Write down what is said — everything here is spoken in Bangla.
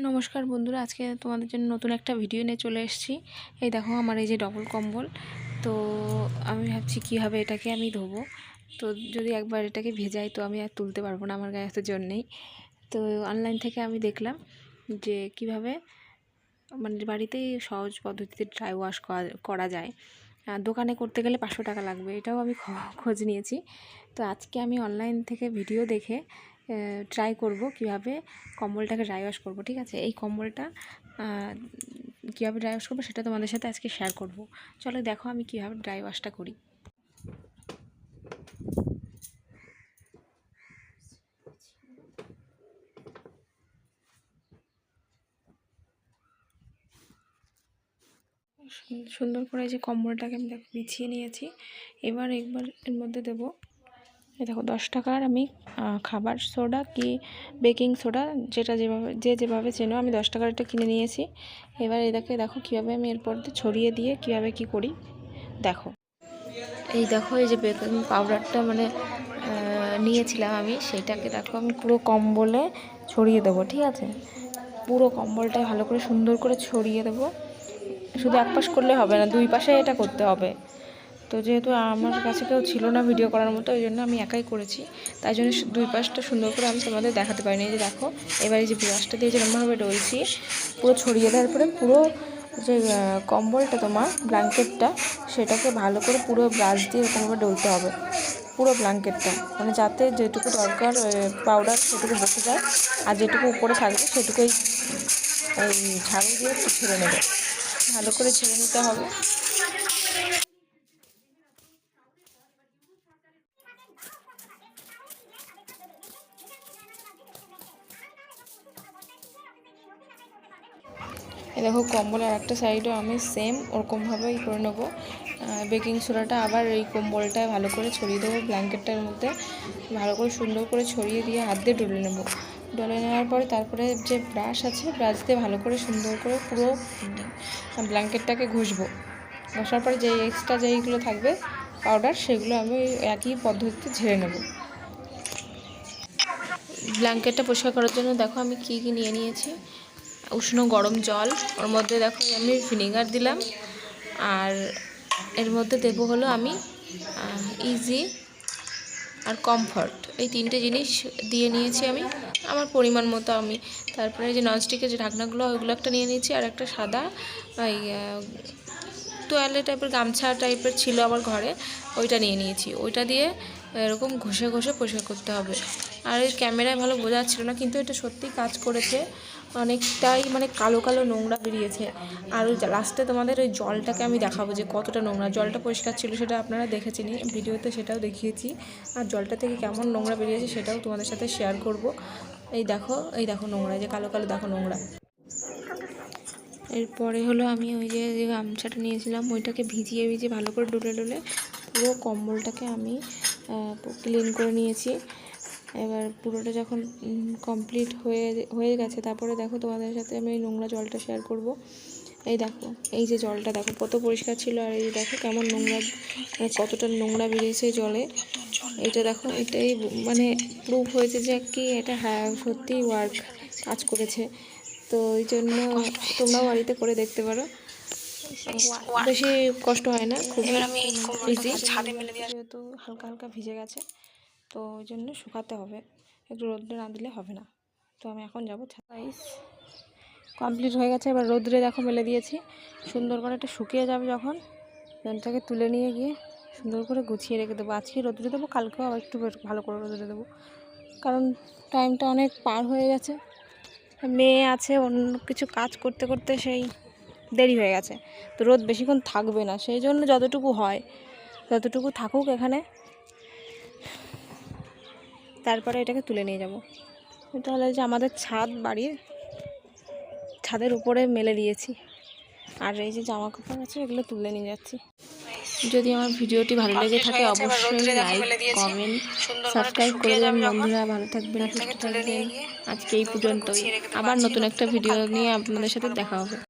নমস্কার বন্ধুরা, আজকে তোমাদের জন্য নতুন একটা ভিডিও নিয়ে চলে এসেছি। এই দেখো আমার এই যে ডবল কম্বল। তো আমি ভাবছি কীভাবে এটাকে আমি ধোবো। তো যদি একবার এটাকে ভেজাই তো আমি আর তুলতে পারবো না, আমার গায়ে এত জোর নেই। তো অনলাইন থেকে আমি দেখলাম যে কিভাবে মানে বাড়িতেই সহজ পদ্ধতিতে ড্রাই ওয়াশ করা যায়। দোকানে করতে গেলে 500 টাকা লাগবে, এটাও আমি খোঁজ নিয়েছি। তো আজকে আমি অনলাইন থেকে ভিডিও দেখে ট্রাই করব কিভাবে কম্বলটাকে ড্রাই ওয়াশ করবো। ঠিক আছে, এই কম্বলটা কীভাবে ড্রাই ওয়াশ করবো সেটা তোমাদের সাথে আজকে শেয়ার করব। চলো দেখো আমি কীভাবে ড্রাই ওয়াশটা করি। সুন্দর করে যে কম্বলটাকে আমি দেখো বিছিয়ে নিয়েছি। এবার এর মধ্যে দেবো, এই দেখো 10 টাকার আমি খাবার সোডা কি বেকিং সোডা যেভাবে চেনো, আমি 10 টাকার এটা কিনে নিয়েছি। এবার এটাকে দেখো কীভাবে আমি এরপর ছড়িয়ে দিয়ে কীভাবে কি করি দেখো। এই দেখো এই যে বেকিং পাউডারটা মানে নিয়েছিলাম আমি, সেটাকে দেখো আমি পুরো কম্বলে ছড়িয়ে দেবো। ঠিক আছে, পুরো কম্বলটাই ভালো করে সুন্দর করে ছড়িয়ে দেবো। শুধু এক পাশ করলে হবে না, দুই পাশে এটা করতে হবে। তো যেহেতু আমার কাছে কেউ ছিল না ভিডিও করার মতো, ওই জন্য আমি একাই করেছি। তাই জন্য দুই পাশটা সুন্দর করে আমি তোমাদের দেখাতে পারিনি। এই যে দেখো এবার এই যে ব্রাশটা দিয়ে যেরকমভাবে ডলছি, পুরো ছড়িয়ে দেওয়ার পরে পুরো যে কম্বলটা তোমার ব্ল্যাঙ্কেটটা, সেটাকে ভালো করে পুরো ব্রাশ দিয়ে এরকমভাবে ডলতে হবে পুরো ব্ল্যাঙ্কেটটা, মানে যাতে যেটুকু দরকার পাউডার সেটুকু বসে যায়, আর যেটুকু উপরে থাকবে সেটুকুই ওই ঝাড়ু দিয়ে একটু ছেড়ে নেবে, ভালো করে ছেড়ে নিতে হবে। এই দেখো কম্বলের একটা সাইডও আমি সেম ওরকমভাবেই করে নেবো। বেকিং সোডাটা আবার এই কম্বলটায় ভালো করে ছড়িয়ে দেবো, ব্ল্যাঙ্কেটটার মধ্যে ভালো করে সুন্দর করে ছড়িয়ে দিয়ে হাত দিয়ে ডলে নেবো। ডলে নেওয়ার পরে তারপরে যে ব্রাশ আছে, ব্রাশ দিয়ে ভালো করে সুন্দর করে পুরো ব্ল্যাঙ্কেটটাকে ঘষবো। ঘষার পরে যেই এক্সট্রা যেইগুলো থাকবে পাউডার, সেগুলো আমি একই পদ্ধতিতে ঝেড়ে নেব। ব্ল্যাঙ্কেটটা পরিষ্কার করার জন্য দেখো আমি কী কী নিয়ে নিয়েছি। উষ্ণ গরম জল, ওর মধ্যে দেখো আমি ভিনেগার দিলাম, আর এর মধ্যে দেবো হলো আমি ইজি আর কমফর্ট, এই তিনটে জিনিস দিয়ে নিয়েছি আমি আমার পরিমাণ মতো। আমি তারপরে যে ননস্টিকের যে ঢাকনাগুলো ওইগুলো একটা নিয়ে নিয়েছি, আর একটা সাদা ওই তোয়ালে টাইপের গামছা টাইপের ছিল আমার ঘরে, ওইটা নিয়ে নিয়েছি। ওইটা দিয়ে এরকম ঘষে ঘষে পরিষ্কার করতে হবে। আর এই ক্যামেরায় ভালো বোঝা যাচ্ছিল না, কিন্তু এটা সত্যিই কাজ করেছে। অনেকটাই মানে কালো কালো নোংরা বেরিয়েছে। আর ওই লাস্টে তোমাদের ওই জলটাকে আমি দেখাবো যে কতটা নোংরা। জলটা পরিষ্কার ছিল সেটা আপনারা দেখেছিনি ভিডিওতে, সেটাও দেখিয়েছি। আর জলটা থেকে কেমন নোংরা বেরিয়েছে সেটাও তোমাদের সাথে শেয়ার করব। এই দেখো নোংরা, যে কালো কালো দেখো নোংরা। এরপরে হলো আমি ওই যে গামছাটা নিয়েছিলাম, ওইটাকে ভিজিয়ে ভালো করে ডলে পুরো কম্বলটাকে আমি ক্লিন করে নিয়েছি। এবার পুরোটা যখন কমপ্লিট হয়ে গেছে, তারপরে দেখো তোমাদের সাথে আমি এই নোংরা জলটা শেয়ার করব। এই দেখো এই যে জলটা দেখো কত পরিষ্কার ছিল, আর এই দেখো কেমন নোংরা, মানে কতটা নোংরা বেরিয়েছে জলে। এইটা দেখো, এটাই মানে প্রুভ হয়েছে যে কি এটা হ্যাঁ সত্যিই কাজ করেছে। তো ওই জন্য তোমরাও বাড়িতে করে দেখতে পারো, বেশি কষ্ট হয় না, খুব ইজি। যেহেতু হালকা হালকা ভিজে গেছে, তো ওই জন্য শুকাতে হবে, একটু রোদ্রে না দিলে হবে না। তো আমি এখন যাবো ছাইস কমপ্লিট হয়ে গেছে। এবার রোদ্রে দেখো মেলে দিয়েছি, সুন্দর করে এটা শুকিয়ে যাবে যখন, এটাকে তুলে নিয়ে গিয়ে সুন্দর করে গুছিয়ে রেখে দেবো। আজকে রোদ্রে দেবো, কালকেও আবার একটু ভালো করে রোদ্রে দেবো, কারণ টাইমটা অনেক পার হয়ে গেছে। মেয়ে আছে, অন্য কিছু কাজ করতে করতে সেই দেরি হয়ে গেছে, তো রোদ বেশিক্ষণ থাকবে না, সেই জন্য যতটুকু হয় ততটুকু থাকুক এখানে, তারপরে এটাকে তুলে নিয়ে যাব। এটা হলো যে আমাদের বাড়ির ছাদের উপরে মেলে দিয়েছি, আর এই যে জামা কাপড় আছে এগুলো তুলে নিয়ে যাচ্ছি। যদি আমার ভিডিওটি ভালো লেগে থাকে অবশ্যই লাইক, কমেন্ট, সাবস্ক্রাইব করে দেবেন বন্ধুরা। ভালো থাকবেন, সুস্থ থাকবেন। আজকে এই পর্যন্তই, আবার নতুন একটা ভিডিও নিয়ে আপনাদের সাথে দেখা হবে।